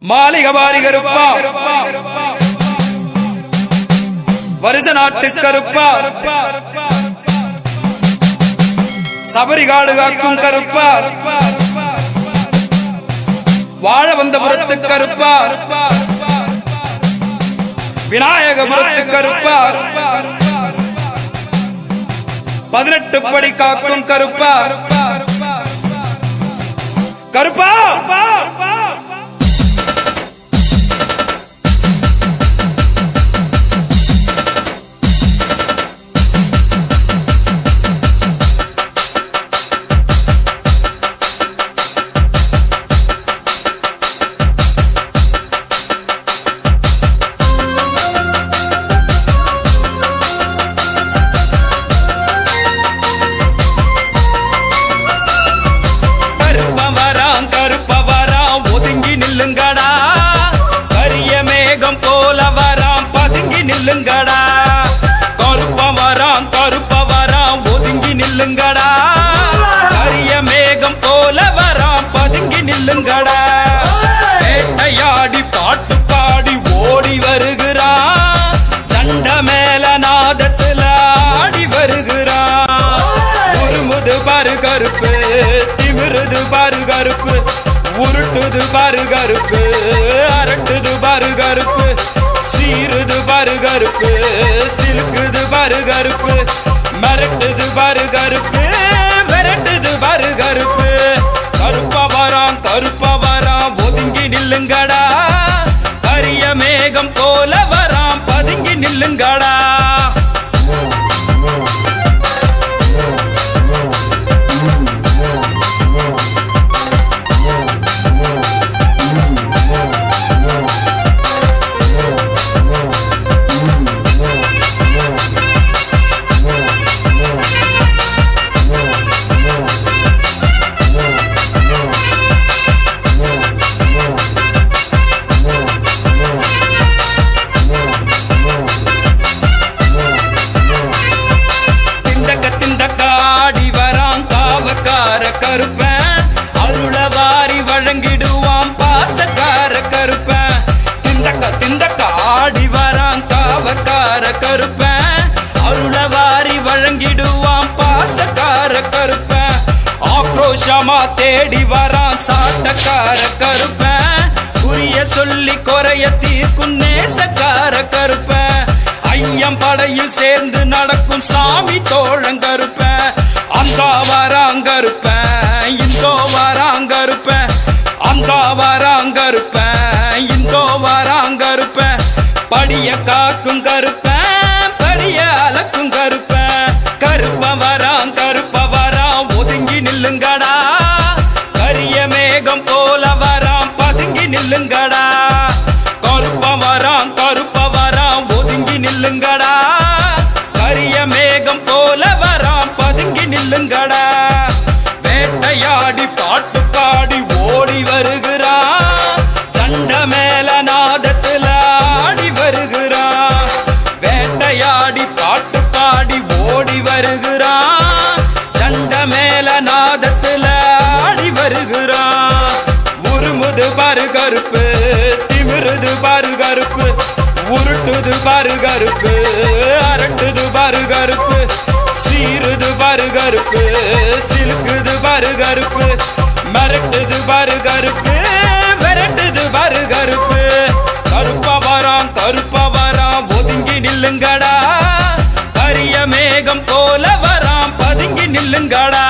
மாளிகவாரி கருப்பா வருஷ நாட்டு கருப்பா சபரிகாடு காக்கும் கருப்பா வாழ வந்த புறத்து கருப்பா விநாயகபுரத்து கருப்பா 18 படி காக்கும் கருப்பா கருப்பா கரிய மேகம் போல வராம் பதுங்கி நில்லுங்கடா கருப்ப வராம் ஒதுங்கி நில்லுங்கடா கரிய மேகம் போல வராம் பதுங்கி நில்லுங்கடா வேட்டையாடி பாட்டு பாடி ஓடி வருகிறான் சண்ட மேல நாதத்துல ஆடி வருகிறான் உருமுது பாரு கருப்பு திமிருது பாரு கருப்பு உருட்டுது பாரு கருப்பு அரட்டுது பாரு கருப்பு சீருது பாரு கருப்பு சிலுக்குது பாரு கருப்பு மிரட்டுது பாரு கருப்பு விரட்டுது பாரு கருப்பு கருப்பா வராம் ஒதுங்கி நில்லுங்கடா கரிய மேகம் போல வராம் பதுங்கி நில்லுங்கடா கருப்பன் அருளவாரி வழங்கிடுவான் பாசக்கார கருப்பன் திண்டக்க ஆடி வரான் காவக்கார கருப்பன் அருளவாரி வழங்கிடுவான் பாசக்கார கருப்பன் ஆக்ரோஷமா தேடி வரான் சாட்டக்கார கருப்பன் குறிய சொல்லி குறைய தீர்க்கும் நேசக்கார கருப்பன் ஐயம் படையில் சேர்ந்து நடக்கும் சாமி தோழங்கருப்பன் அந்த வராங்கருப்பன் இந்தோ வராங்கருப்பன் அந்த வராங்கருப்பன் இந்தோ வராங்கருப்பன் படிய காக்கும் கருப்பன் படிய அலக்கும் கருப்பன் கருப்ப வராம் ஒதுங்கி நில்லுங்கடா கரிய மேகம் போல வராம் பதுங்கி நில்லுங்கடா கருப்ப வராம் ஒதுங்கி நில்லுங்கடா கரிய மேகம் போல வராம் பதுங்கி நில்லுங்கடா வேட்டையாடி பாட்டு பாடி ஓடி வருகிறான் சண்ட மேல நாதத்துல ஆடி வருகிறான் வேட்டையாடி பாட்டு பாடி ஓடி வருகிறான் சண்ட மேல நாதத்துல ஆடி வருகிறான் உருமுது பாரு கருப்பு திமிருது பாரு கருப்பு உருட்டுது பாரு கருப்பு அரட்டுது பாரு கருப்பு சீருது பாரு கருப்பு சிலுக்குது பாரு கருப்பு மிரட்டுது பாரு கருப்பு விரட்டுது பாரு கருப்பு கருப்பா வராம் ஒதுங்கி நில்லுங்கடா கரிய மேகம் போல வராம் பதுங்கி நில்லுங்கடா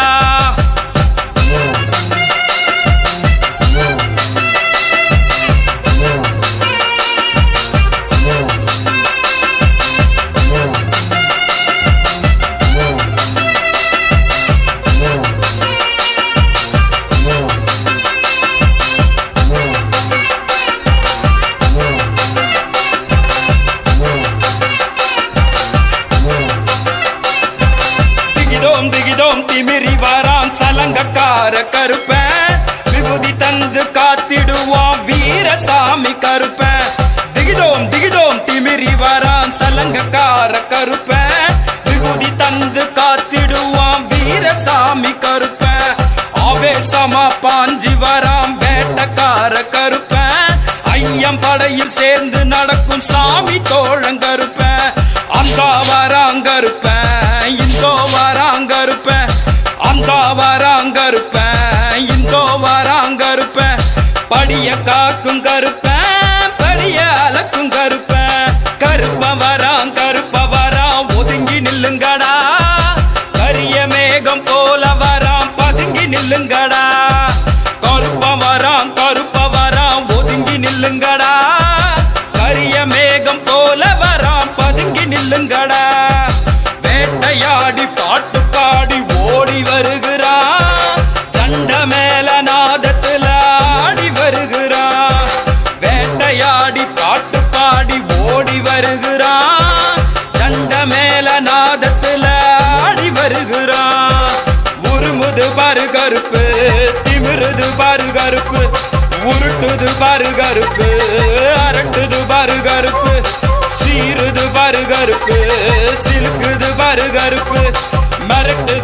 திகிதோம் திமிரி வரான் சலங்கக்கார கருப்பன் விபூதி தந்து காத்திடுவான் வீரசாமி கருப்பன் திகிதோம் திமிரி வரான் சலங்கக்கார கருப்பன் விபூதி தந்து காத்திடுவான் வீரசாமி கருப்பன் ஆவேசமா பாஞ்சி வராம் வேட்டக்கார கருப்பன் ஆயிரம் படையில் சேர்ந்து நடக்கும் சாமி தோழங்கருப்ப அந்த வராங்கருப்ப இந்தோ வராங்கருப்ப அந்த வராங்கருப்ப இந்தோ வராங்கருப்ப படிய காக்கும் கருப்ப படிய அலக்கும் கருப்ப கருப்ப வராம் ஒதுங்கி நில்லுங்கடா கரிய மேகம் போல வராம் பதுங்கி நில்லுங்கடா கருப்ப வராம் ஒதுங்கி நில்லுங்கடா கரிய மேகம் போல வராம் பதுங்கி நில்லுங்கடா வேட்டையாடி பாட்டு பாடி ஓடி வருகிறான் சண்ட மேல நாதத்துல ஆடி வருகிறான் வேட்டையாடி பாட்டு பாடி ஓடி வருகிறான் சண்ட மேல நாதத்துல ஆடி வருகிறான் உருமுது பாரு கருப்பு திமிருது பாரு கருப்பு உருட்டுது பாரு கருப்பு அரட்டுது பாரு கருப்பு சீருது பாரு கருப்பு சிலுக்குது பாரு கருப்பு மிரட்டு